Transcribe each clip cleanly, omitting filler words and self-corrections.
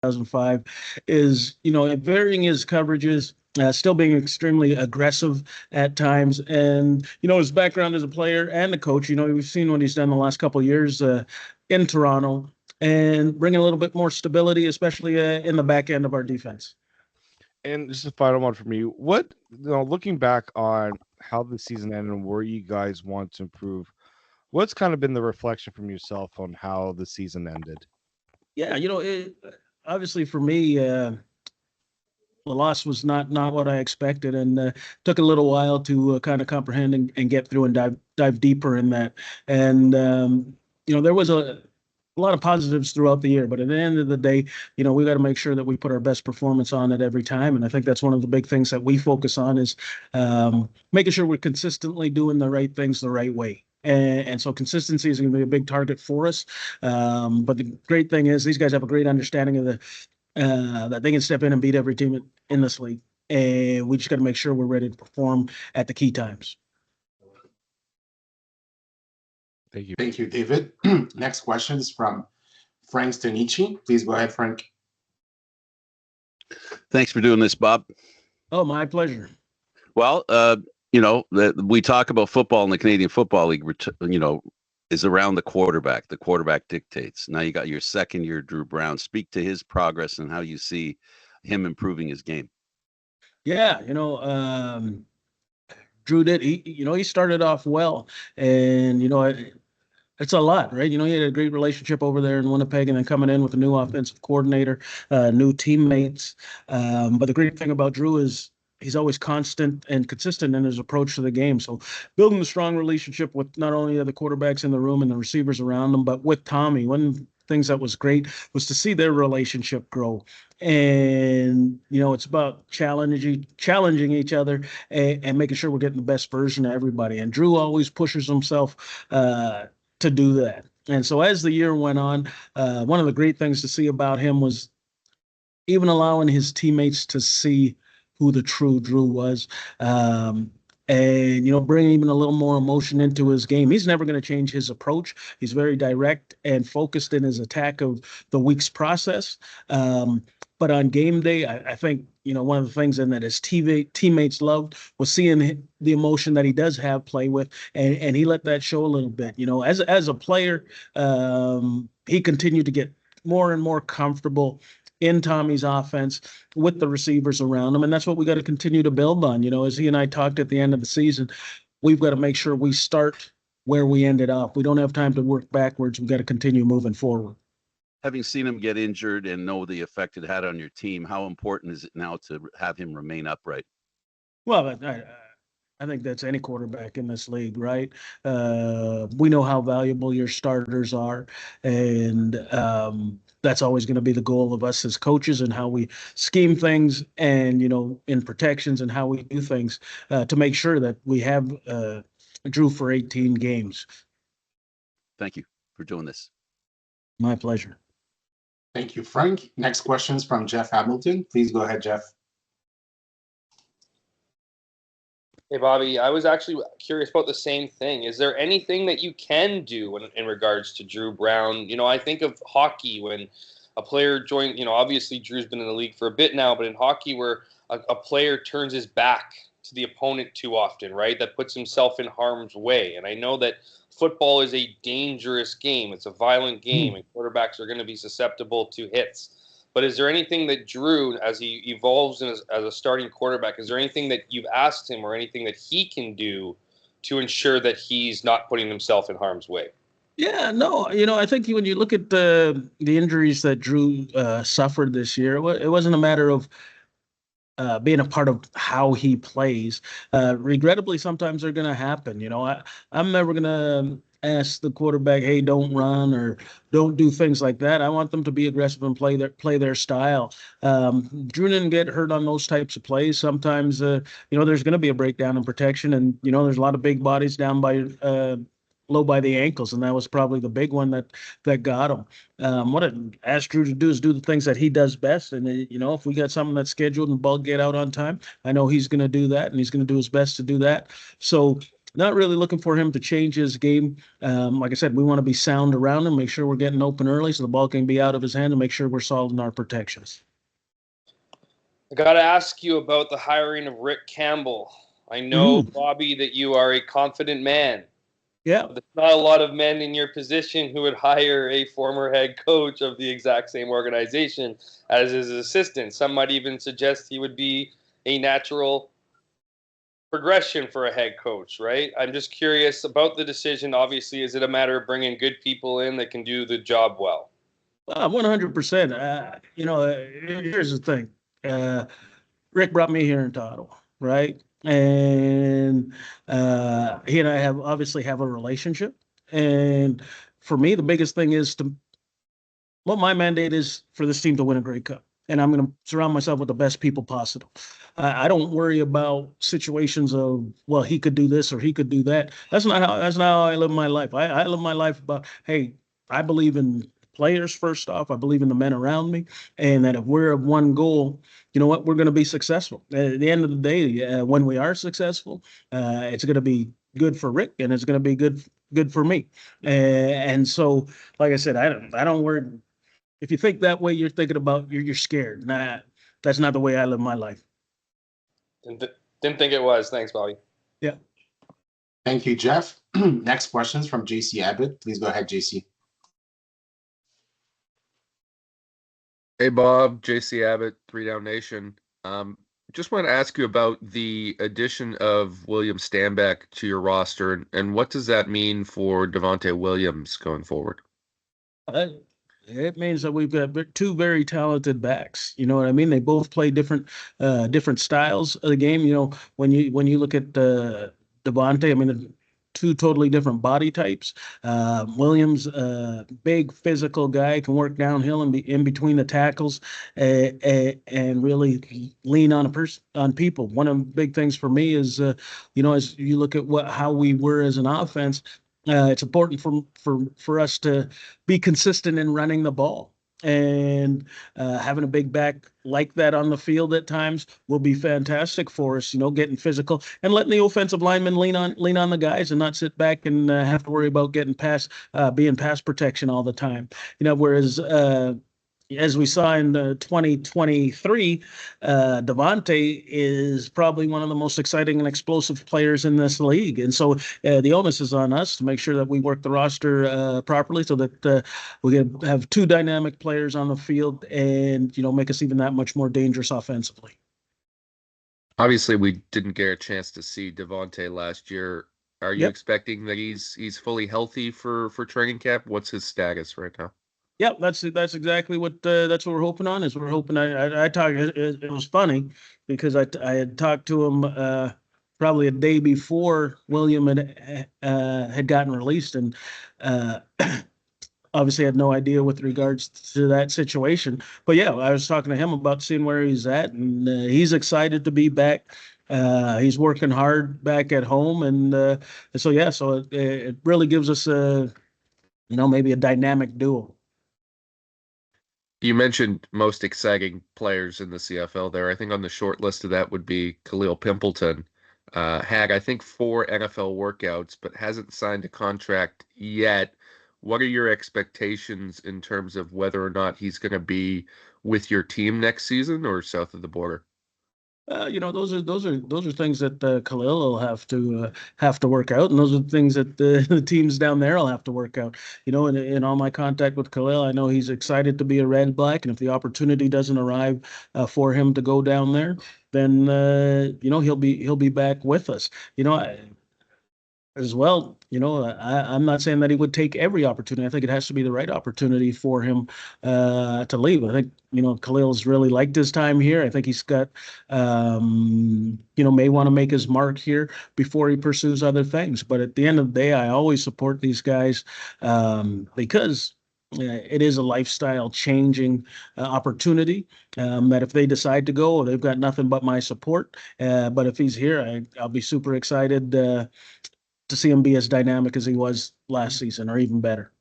2005 is, varying his coverages, still being extremely aggressive at times. And, his background as a player and a coach, we've seen what he's done the last couple of years in Toronto and bringing a little bit more stability, especially in the back end of our defense. And just a final one for me. What, looking back on how the season ended and where you guys want to improve, what's kind of been the reflection from yourself on how the season ended? Yeah, obviously for me, the loss was not what I expected, and took a little while to kind of comprehend and get through and dive deeper in that. And there was a lot of positives throughout the year, but at the end of the day, we got to make sure that we put our best performance on it every time. And I think that's one of the big things that we focus on is making sure we're consistently doing the right things the right way. And so consistency is going to be a big target for us. But the great thing is these guys have a great understanding of that they can step in and beat every team in this league. And we just got to make sure we're ready to perform at the key times. Thank you. Thank you, David. Next question is from Frank Stanici. Please go ahead, Frank. Thanks for doing this, Bob. Oh, my pleasure. Well, we talk about football in the Canadian Football League, is around the quarterback. The quarterback dictates. Now you got your second year, Drew Brown. Speak to his progress and how you see him improving his game. Yeah, Drew did. He started off well, and it's a lot, right? He had a great relationship over there in Winnipeg, and then coming in with a new offensive coordinator, new teammates. But the great thing about Drew is he's always constant and consistent in his approach to the game. So building a strong relationship with not only the quarterbacks in the room and the receivers around them, but with Tommy. One of the things that was great was to see their relationship grow. And, it's about challenging each other and making sure we're getting the best version of everybody. And Drew always pushes himself to do that. And so as the year went on, one of the great things to see about him was even allowing his teammates to see who the true Drew was, and bring even a little more emotion into his game. He's never going to change his approach. He's very direct and focused in his attack of the week's process. But on game day, I think one of the things in that his teammates loved was seeing the emotion that he does have play with, and he let that show a little bit. As a player, he continued to get more and more comfortable in Tommy's offense with the receivers around him. And that's what we got to continue to build on. As he and I talked at the end of the season, we've got to make sure we start where we ended up. We don't have time to work backwards. We've got to continue moving forward. Having seen him get injured and know the effect it had on your team, how important is it now to have him remain upright? Well, I think that's any quarterback in this league, right? We know how valuable your starters are, and that's always going to be the goal of us as coaches and how we scheme things and, in protections and how we do things to make sure that we have Drew for 18 games. Thank you for doing this. My pleasure. Thank you, Frank. Next question is from Jeff Hamilton. Please go ahead, Jeff. Hey, Bobby, I was actually curious about the same thing. Is there anything that you can do in regards to Drew Brown? I think of hockey when a player joined, obviously Drew's been in the league for a bit now, but in hockey where a player turns his back to the opponent too often, right? That puts himself in harm's way. And I know that football is a dangerous game. It's a violent game, and quarterbacks are going to be susceptible to hits. But is there anything that Drew, as he evolves as a starting quarterback, is there anything that you've asked him or anything that he can do to ensure that he's not putting himself in harm's way? Yeah, no, I think when you look at the injuries that Drew suffered this year, it wasn't a matter of being a part of how he plays. Regrettably, sometimes they're going to happen. I'm never going to ask the quarterback, hey, don't run or don't do things like that. I want them to be aggressive and play their style. Drew didn't get hurt on those types of plays. Sometimes, there's going to be a breakdown in protection, and, there's a lot of big bodies down by low by the ankles, and that was probably the big one that got him. What I asked Drew to do is do the things that he does best, and if we got something that's scheduled and ball get out on time, I know he's going to do that, and he's going to do his best to do that. So not really looking for him to change his game. Like I said, we want to be sound around him, make sure we're getting open early so the ball can be out of his hand, and make sure we're solid in our protections. I got to ask you about the hiring of Rick Campbell. I know, Bobby, that you are a confident man. Yeah. There's not a lot of men in your position who would hire a former head coach of the exact same organization as his assistant. Some might even suggest he would be a natural progression for a head coach, right? I'm just curious about the decision. Obviously, is it a matter of bringing good people in that can do the job well? 100%. Here's the thing. Rick brought me here into Ottawa, right? And he and I obviously have a relationship. And for me, the biggest thing is what my mandate is for this team to win a Grey Cup. And I'm going to surround myself with the best people possible. I don't worry about situations of, well, he could do this or he could do that. That's not how I live my life. I live my life about, hey, I believe in players first off. I believe in the men around me, and that if we're of one goal, you know what, we're going to be successful. At the end of the day, when we are successful, it's going to be good for Rick, and it's going to be good for me. And so, like I said, I don't worry. If you think that way, you're thinking about you're scared. Nah, that's not the way I live my life. Didn't think it was. Thanks, Bobby. Yeah. Thank you, Jeff. Next question is from JC Abbott. Please go ahead, JC. Hey, Bob, JC Abbott, 3 Down Nation. Just want to ask you about the addition of William Stanback to your roster, and what does that mean for Devontae Williams going forward? It means that we've got 2 very talented backs. You know what I mean? They both play different styles of the game. You know, when you look at Devontae, I mean, 2 totally different body types. Williams, big physical guy, can work downhill and be in between the tackles and really lean on people. One of the big things for me is, as you look at how we were as an offense, it's important for us to be consistent in running the ball. And having a big back like that on the field at times will be fantastic for us, getting physical and letting the offensive linemen lean on the guys and not sit back and have to worry about being pass protection all the time. Whereas as we saw in 2023, Devontae is probably one of the most exciting and explosive players in this league. And so the onus is on us to make sure that we work the roster properly so that we can have 2 dynamic players on the field and, make us even that much more dangerous offensively. Obviously, we didn't get a chance to see Devontae last year. Are you Yep. expecting that he's fully healthy for training camp? What's his status right now? Yeah, that's exactly what we're hoping on. We're hoping. I talked. It was funny because I had talked to him probably a day before William had gotten released, and obviously had no idea with regards to that situation. But yeah, I was talking to him about seeing where he's at, and he's excited to be back. He's working hard back at home, and so yeah, so it really gives us maybe a dynamic duo. You mentioned most exciting players in the CFL there. I think on the short list of that would be Khalil Pimpleton. Had, I think, 4 NFL workouts, but hasn't signed a contract yet. What are your expectations in terms of whether or not he's going to be with your team next season or south of the border? Those are things that Khalil will have to work out, and those are things that the teams down there will have to work out. In all my contact with Khalil, I know he's excited to be a Red Black, and if the opportunity doesn't arrive for him to go down there, then he'll be back with us. As well, I'm not saying that he would take every opportunity. I think it has to be the right opportunity for him to leave. I think, Khalil's really liked his time here. I think he's got, may want to make his mark here before he pursues other things. But at the end of the day, I always support these guys because it is a lifestyle changing opportunity that if they decide to go, they've got nothing but my support. But if he's here, I'll be super excited to see him be as dynamic as he was last season, or even better.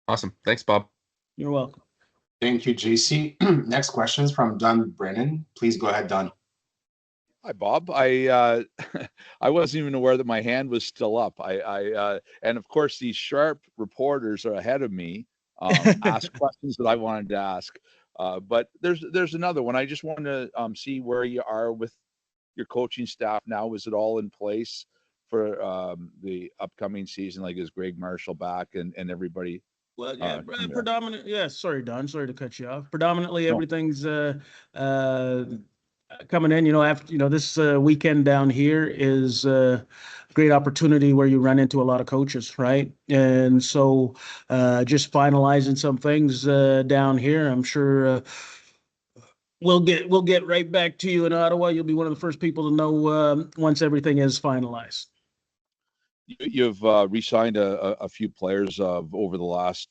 Awesome. Thanks, Bob. You're welcome. Thank you, JC. Next question is from Don Brennan. Please go ahead, Don. Hi, Bob. I I wasn't even aware that my hand was still up. And of course these sharp reporters are ahead of me, ask questions that I wanted to ask. But there's another one. I just want to see where you are with your coaching staff now. Is it all in place for the upcoming season? Like, is Greg Marshall back and everybody? Well, yeah, in there? predominant. Yeah, sorry, Don. Sorry to cut you off. Predominantly, No. everything's coming in. After this weekend down here is a great opportunity where you run into a lot of coaches, right? And so, just finalizing some things down here. I'm sure. We'll get right back to you in Ottawa. You'll be one of the first people to know once everything is finalized. You've re-signed a few players over the last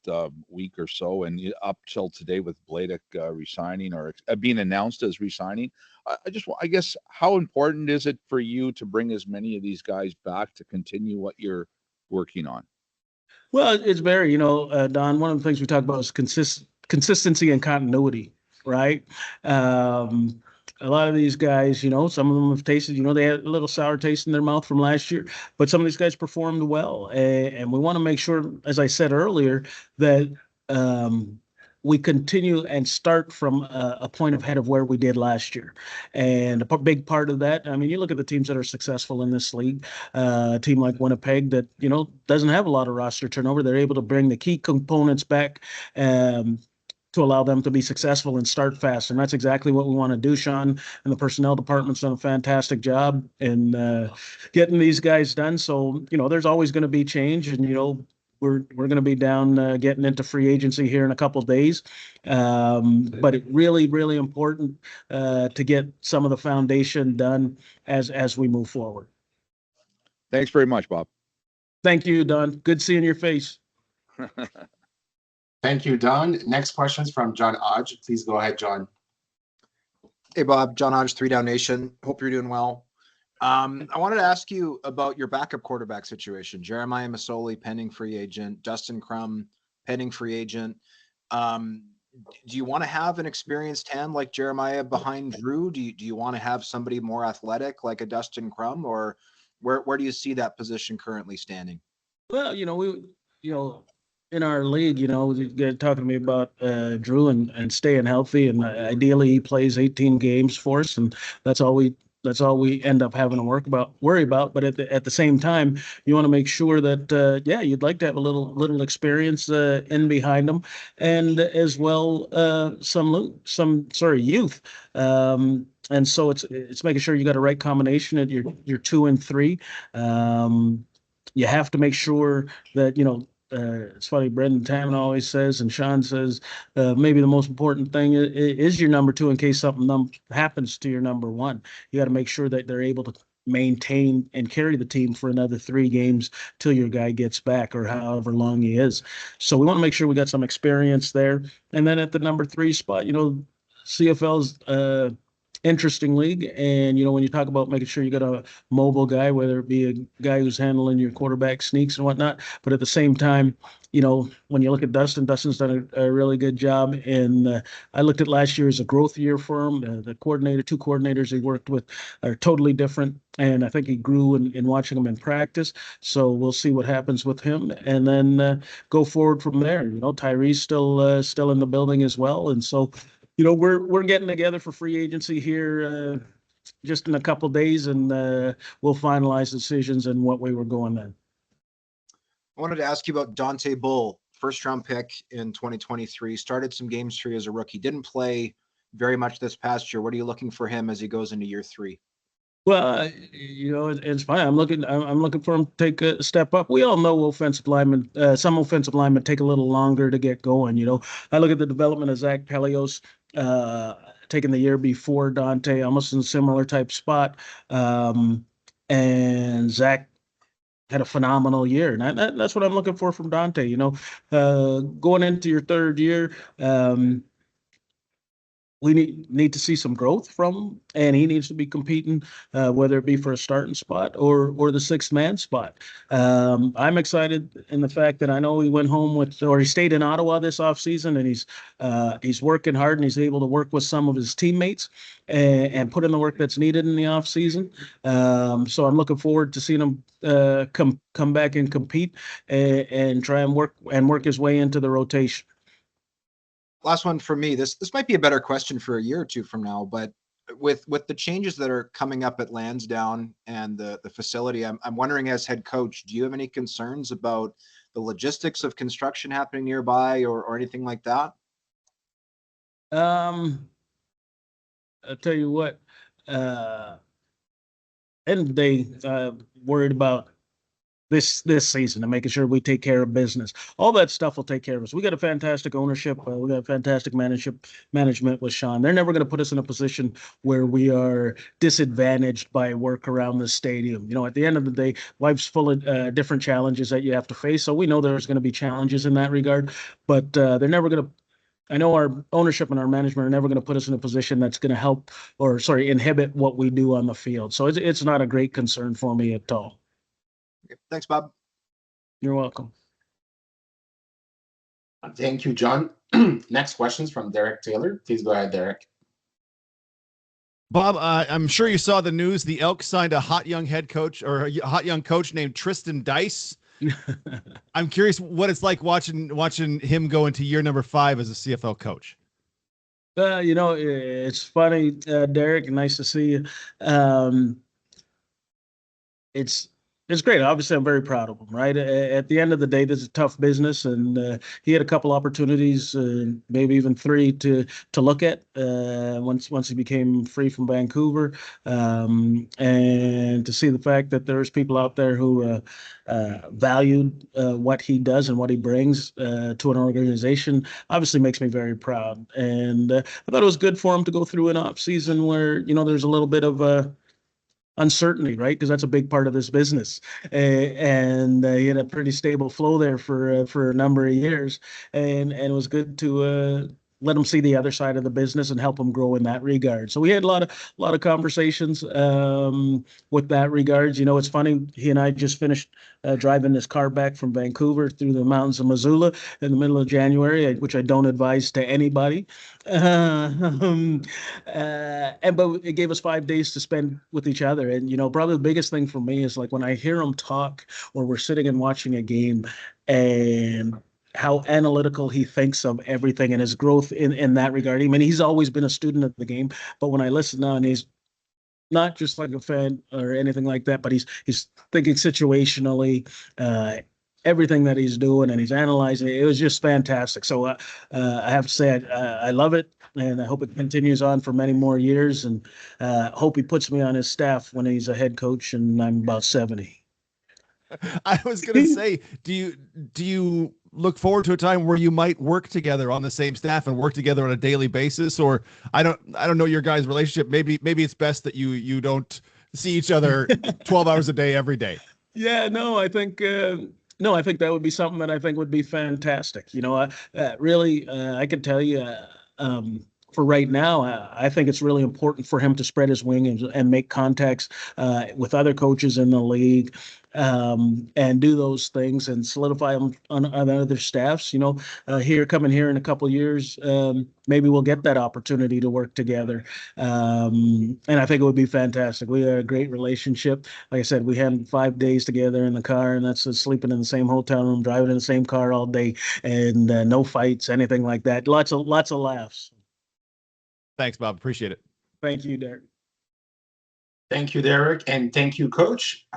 week or so, and up till today with Bladek resigning or being announced as resigning. I guess, how important is it for you to bring as many of these guys back to continue what you're working on? Well, it's very, Don, one of the things we talk about is consistency and continuity, right? A lot of these guys, some of them have tasted, they had a little sour taste in their mouth from last year, but some of these guys performed well. And we want to make sure, as I said earlier, that we continue and start from a point of head of where we did last year. And a big part of that, I mean, you look at the teams that are successful in this league, a team like Winnipeg that, doesn't have a lot of roster turnover. They're able to bring the key components back to allow them to be successful and start fast. And that's exactly what we want to do. Sean and the personnel department's done a fantastic job in getting these guys done. So, there's always going to be change, and, we're going to be down getting into free agency here in a couple of days. But it really, really important to get some of the foundation done as we move forward. Thanks very much, Bob. Thank you, Don. Good seeing your face. Thank you, Don. Next question is from John Odge. Please go ahead, John. Hey, Bob. John Odge, 3 Down Nation. Hope you're doing well. I wanted to ask you about your backup quarterback situation. Jeremiah Masoli, pending free agent. Dustin Crum, pending free agent. Do you want to have an experienced hand like Jeremiah behind Drew? Do you want to have somebody more athletic like a Dustin Crum, or where do you see that position currently standing? Well, in our league, you're talking to me about Drew and staying healthy, and ideally he plays 18 games for us, and that's all we end up having to worry about. But at the same time, you want to make sure that you'd like to have a little experience in behind them, and as well some youth. And so it's making sure you got a right combination at your 2 and 3. You have to make sure that it's funny, Brendan Taman always says, and Sean says, maybe the most important thing is your number 2 in case something happens to your number 1. You got to make sure that they're able to maintain and carry the team for another 3 games till your guy gets back, or however long he is. So we want to make sure we got some experience there. And then at the number 3 spot, CFL's interesting league, and when you talk about making sure you got a mobile guy, whether it be a guy who's handling your quarterback sneaks and whatnot, but at the same time, when you look at Dustin's done a really good job. And I looked at last year as a growth year for him. The 2 coordinators he worked with are totally different, and I think he grew in watching him in practice. So we'll see what happens with him, and then go forward from there. Tyree's still in the building as well, and so we're getting together for free agency here just in a couple of days, and we'll finalize decisions and what way we're going then. I wanted to ask you about Dante Bull, first-round pick in 2023. Started some games for you as a rookie. Didn't play very much this past year. What are you looking for him as he goes into year 3? Well, it's fine. I'm looking for him to take a step up. We all know some offensive linemen take a little longer to get going. I look at the development of Zach Pelios, taking the year before Dante, almost in a similar type spot. And Zach had a phenomenal year, and that's what I'm looking for from Dante. Going into your 3rd year, we need to see some growth from him, and he needs to be competing, whether it be for a starting spot or the sixth man spot. I'm excited in the fact that I know he went home he stayed in Ottawa this offseason, and he's working hard, and he's able to work with some of his teammates and put in the work that's needed in the offseason. So I'm looking forward to seeing him come back and compete and try and work his way into the rotation. Last one for me. This might be a better question for a year or two from now, but with the changes that are coming up at Lansdowne and the facility, I'm wondering, as head coach, do you have any concerns about the logistics of construction happening nearby or anything like that? I'll tell you what, end of the day, worried about this season and making sure we take care of business. All that stuff will take care of us. We got a fantastic ownership. We got fantastic management with Sean. They're never going to put us in a position where we are disadvantaged by work around the stadium. You know, at the end of the day, life's full of different challenges that you have to face. So we know there's going to be challenges in that regard, but they're never going to. I know our ownership and our management are never going to put us in a position that's going to inhibit what we do on the field. So it's not a great concern for me at all. Thanks, Bob. You're welcome. Thank you, John. Next question's from Derek Taylor. Please go ahead, Derek. Bob, I'm sure you saw the news. The Elks signed a hot young head coach or a hot young coach named Tristan Dyce. I'm curious what it's like watching him go into year number 5 as a CFL coach. You know, it's funny, Derek. Nice to see you. It's great. Obviously, I'm very proud of him, right? At the end of the day, this is a tough business, and he had a couple opportunities, maybe even 3 to look at once he became free from Vancouver, and to see the fact that there's people out there who valued what he does and what he brings to an organization obviously makes me very proud. And I thought it was good for him to go through an off season where, you know, there's a little bit of uncertainty, right? Because that's a big part of this business, and he had a pretty stable flow there for a number of years, and it was good to let him see the other side of the business and help him grow in that regard. So we had a lot of conversations with that regards. You know, it's funny. He and I just finished driving this car back from Vancouver through the mountains of Missoula in the middle of January, which I don't advise to anybody. But it gave us 5 days to spend with each other. And, you know, probably the biggest thing for me is like when I hear him talk or we're sitting and watching a game and how analytical he thinks of everything and his growth in that regard. I mean, he's always been a student of the game, but when I listen now, and he's not just like a fan or anything like that, but he's thinking situationally, everything that he's doing, and he's analyzing it. It was just fantastic. So I have to say I love it, and I hope it continues on for many more years, and hope he puts me on his staff when he's a head coach and I'm about 70. I was going to say, do you look forward to a time where you might work together on the same staff and work together on a daily basis? Or I don't know your guys' relationship. Maybe it's best that you don't see each other 12 hours a day every day. Yeah, no, I think that would be something that I think would be fantastic. You know, really, I can tell you, for right now, I think it's really important for him to spread his wing and make contacts with other coaches in the league, and do those things and solidify them on other staffs. You know, coming here in a couple of years, maybe we'll get that opportunity to work together. And I think it would be fantastic. We had a great relationship. Like I said, we had 5 days together in the car, and that's sleeping in the same hotel room, driving in the same car all day, and no fights, anything like that. Lots of laughs. Thanks, Bob. Appreciate it. Thank you, Derek. Thank you, Derek, and thank you, Coach.